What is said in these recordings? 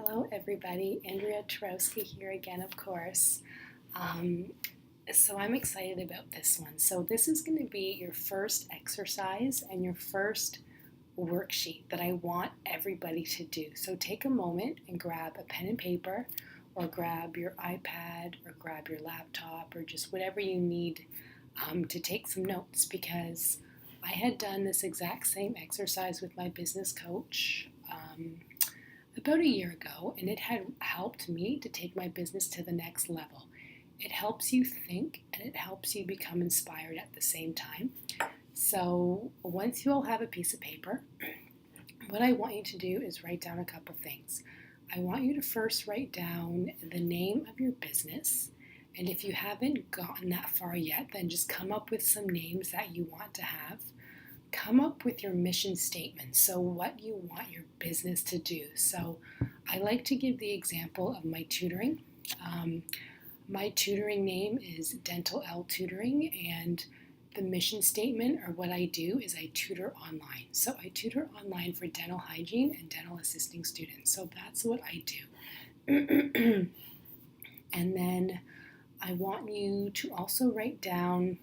Hello everybody, Andrea Twarowski here again, of course. So I'm excited about this one. So this is going to be your first exercise and your first worksheet that I want everybody to do. So take a moment and grab a pen and paper, or grab your iPad, or grab your laptop, or just whatever you need to take some notes, because I had done this exact same exercise with my business coach about a year ago, and it had helped me to take my business to the next level. It helps you think and it helps you become inspired at the same time. So once you all have a piece of paper, what I want you to do is write down a couple things. I want you to first write down the name of your business, and if you haven't gotten that far yet, then just come up with some names that you want to have. Come up with your mission statement, so what you want your business to do. So I like to give the example of my tutoring. My tutoring name is Office Elle Tutoring, and the mission statement, or what I do, is I tutor online. So I tutor online for dental hygiene and dental assisting students. So that's what I do. And then I want you to also write down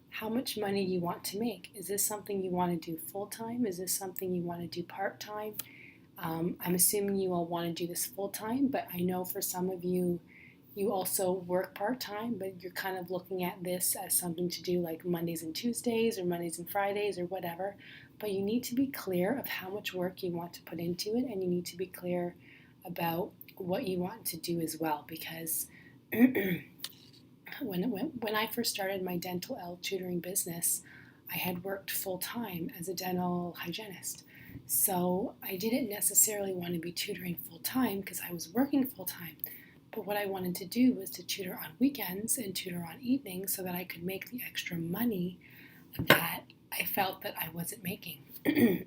how much money you want to make. Is this something you want to do full-time? Is this something you want to do part-time? I'm assuming you all want to do this full-time, but I know for some of you, you also work part-time, but you're kind of looking at this as something to do like Mondays and Tuesdays or Mondays and Fridays or whatever. But you need to be clear of how much work you want to put into it, and you need to be clear about what you want to do as well, because when I first started my Dental Elle tutoring business, I had worked full-time as a dental hygienist. So I didn't necessarily want to be tutoring full-time because I was working full-time. But what I wanted to do was to tutor on weekends and tutor on evenings so that I could make the extra money that I felt that I wasn't making.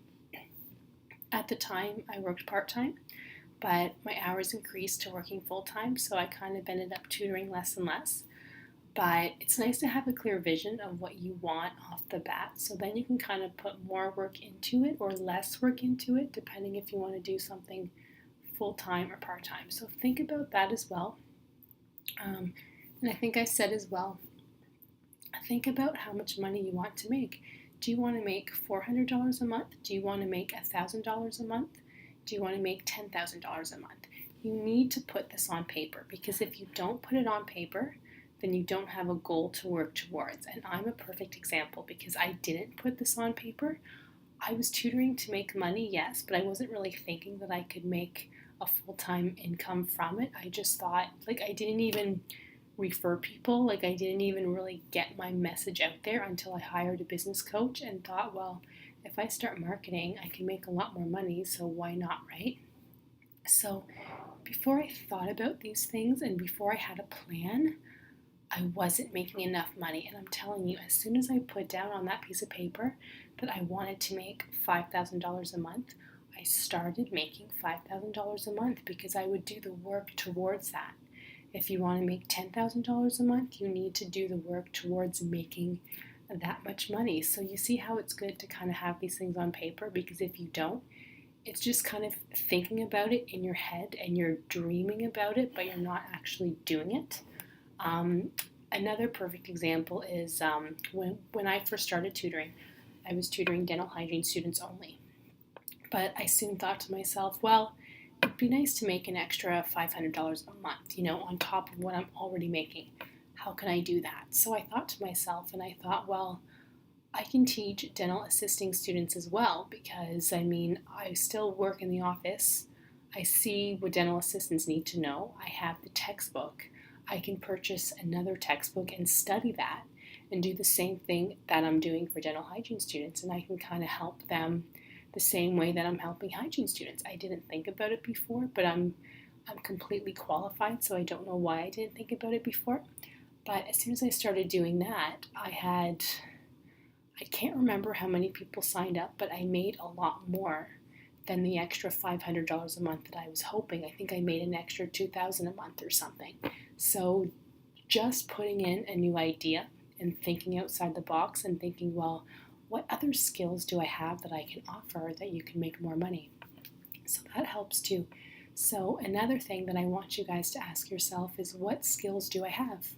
At the time, I worked part-time, but my hours increased to working full-time, so I kind of ended up tutoring less and less. But it's nice to have a clear vision of what you want off the bat, so then you can kind of put more work into it or less work into it, depending if you want to do something full-time or part-time. So think about that as well. And I think I said as well, think about how much money you want to make. Do you want to make $400 a month? Do you want to make $1,000 a month? Do you want to make $10,000 a month? You need to put this on paper, because if you don't put it on paper, then you don't have a goal to work towards. And I'm a perfect example, because I didn't put this on paper. I was tutoring to make money, yes, but I wasn't really thinking that I could make a full-time income from it. I just thought, I didn't even refer people, I didn't even really get my message out there until I hired a business coach and thought, well, if I start marketing, I can make a lot more money, so why not, right? So before I thought about these things and before I had a plan, I wasn't making enough money. And I'm telling you, as soon as I put down on that piece of paper that I wanted to make $5,000 a month, I started making $5,000 a month, because I would do the work towards that. If you want to make $10,000 a month, you need to do the work towards making that much money. So you see how it's good to kind of have these things on paper, because if you don't, it's just kind of thinking about it in your head and you're dreaming about it, but you're not actually doing it. Another perfect example is when I first started tutoring, I was tutoring dental hygiene students only. But I soon thought to myself, well, it'd be nice to make an extra $500 a month, on top of what I'm already making. How can I do that? So I thought to myself, and I thought, well, I can teach dental assisting students as well, because I still work in the office. I see what dental assistants need to know. I have the textbook. I can purchase another textbook and study that and do the same thing that I'm doing for dental hygiene students, and I can kind of help them the same way that I'm helping hygiene students. I didn't think about it before, but I'm completely qualified, so I don't know why I didn't think about it before. But as soon as I started doing that, I can't remember how many people signed up, but I made a lot more than the extra $500 a month that I was hoping. I think I made an extra $2,000 a month or something. So just putting in a new idea and thinking outside the box and thinking, well, what other skills do I have that I can offer that you can make more money? So that helps too. So another thing that I want you guys to ask yourself is, what skills do I have?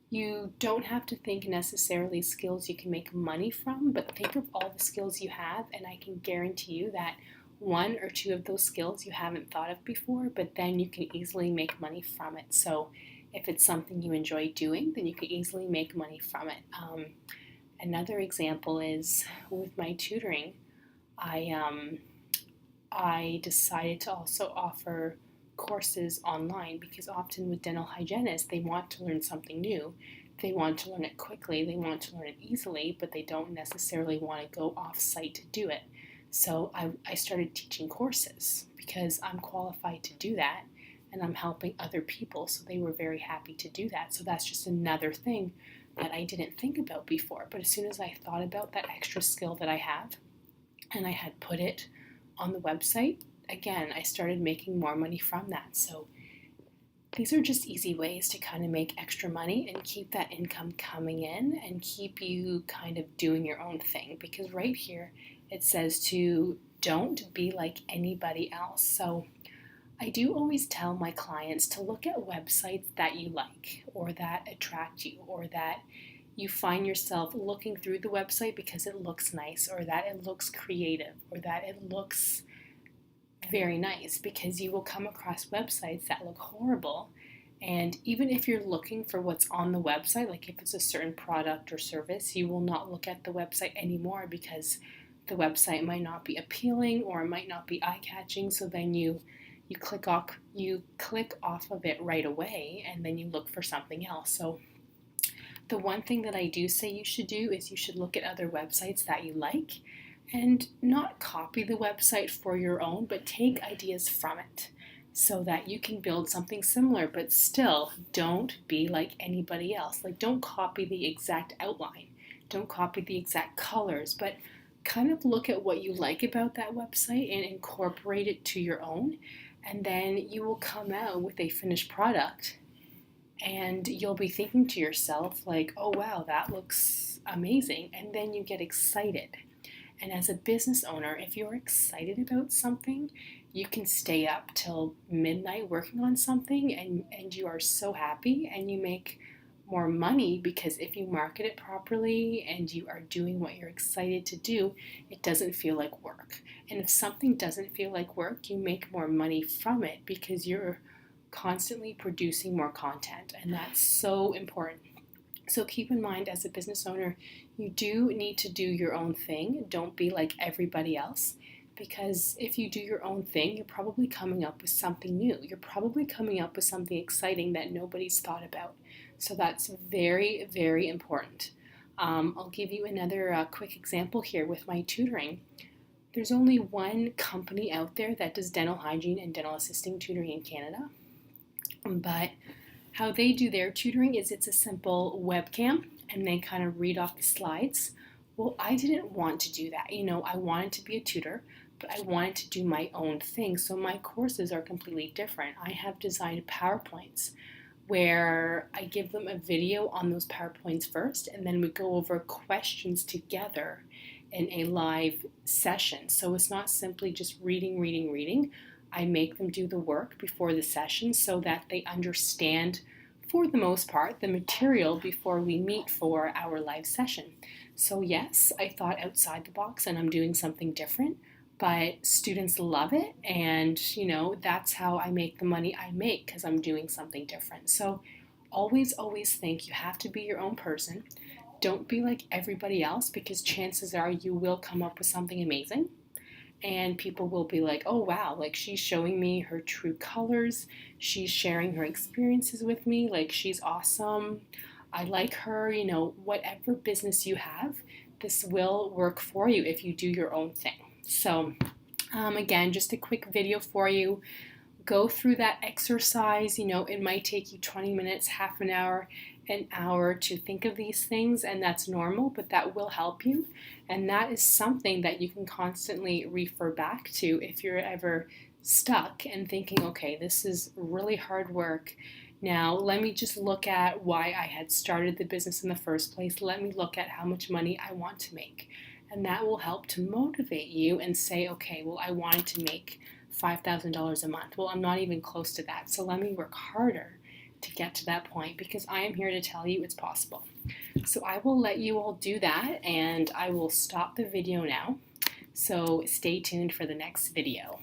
You don't have to think necessarily skills you can make money from, but think of all the skills you have, and I can guarantee you that one or two of those skills you haven't thought of before, but then you can easily make money from it. So if it's something you enjoy doing, then you can easily make money from it. Another example is with my tutoring. I decided to also offer courses online because often with dental hygienists, they want to learn something new. They want to learn it quickly, they want to learn it easily, but they don't necessarily want to go off-site to do it. So I started teaching courses because I'm qualified to do that, and I'm helping other people, so they were very happy to do that. So that's just another thing that I didn't think about before. But as soon as I thought about that extra skill that I have, and I had put it on the website, again, I started making more money from that. So these are just easy ways to kind of make extra money and keep that income coming in and keep you kind of doing your own thing. Because right here it says to don't be like anybody else. So I do always tell my clients to look at websites that you like or that attract you or that you find yourself looking through the website because it looks nice or that it looks creative or that it looks very nice, because you will come across websites that look horrible. And even if you're looking for what's on the website, like if it's a certain product or service, you will not look at the website anymore because the website might not be appealing or it might not be eye-catching. So then you click off of it right away, and then you look for something else. So the one thing that I do say you should do is you should look at other websites that you like and not copy the website for your own, but take ideas from it so that you can build something similar, but still don't be like anybody else. Like, don't copy the exact outline, don't copy the exact colors, but kind of look at what you like about that website and incorporate it to your own, and then you will come out with a finished product and you'll be thinking to yourself like, oh wow, that looks amazing, and then you get excited. And as a business owner, if you're excited about something, you can stay up till midnight working on something, and you are so happy and you make more money, because if you market it properly and you are doing what you're excited to do, it doesn't feel like work. And if something doesn't feel like work, you make more money from it because you're constantly producing more content, and that's so important. So keep in mind, as a business owner, you do need to do your own thing. Don't be like everybody else, because if you do your own thing, you're probably coming up with something new. You're probably coming up with something exciting that nobody's thought about. So that's very, very important. I'll give you another quick example here with my tutoring. There's only one company out there that does dental hygiene and dental assisting tutoring in Canada. But how they do their tutoring is it's a simple webcam and they kind of read off the slides. Well, I didn't want to do that. I wanted to be a tutor, but I wanted to do my own thing. So my courses are completely different. I have designed PowerPoints where I give them a video on those PowerPoints first, and then we go over questions together in a live session. So it's not simply just reading. I make them do the work before the session so that they understand, for the most part, the material before we meet for our live session. So yes, I thought outside the box and I'm doing something different, but students love it, and that's how I make the money I make, because I'm doing something different. So always think you have to be your own person. Don't be like everybody else, because chances are you will come up with something amazing. And people will be like, oh wow, like she's showing me her true colors. She's sharing her experiences with me. Like, she's awesome. I like her. Whatever business you have, this will work for you if you do your own thing. So again, just a quick video for you. Go through that exercise. It might take you 20 minutes, half an hour to think of these things, and that's normal, but that will help you. And that is something that you can constantly refer back to if you're ever stuck and thinking, okay, this is really hard work. Now, let me just look at why I had started the business in the first place. Let me look at how much money I want to make. And that will help to motivate you and say, okay, well, I wanted to make $5,000 a month. Well, I'm not even close to that. So let me work harder to get to that point, because I am here to tell you it's possible. So I will let you all do that, and I will stop the video now. So stay tuned for the next video.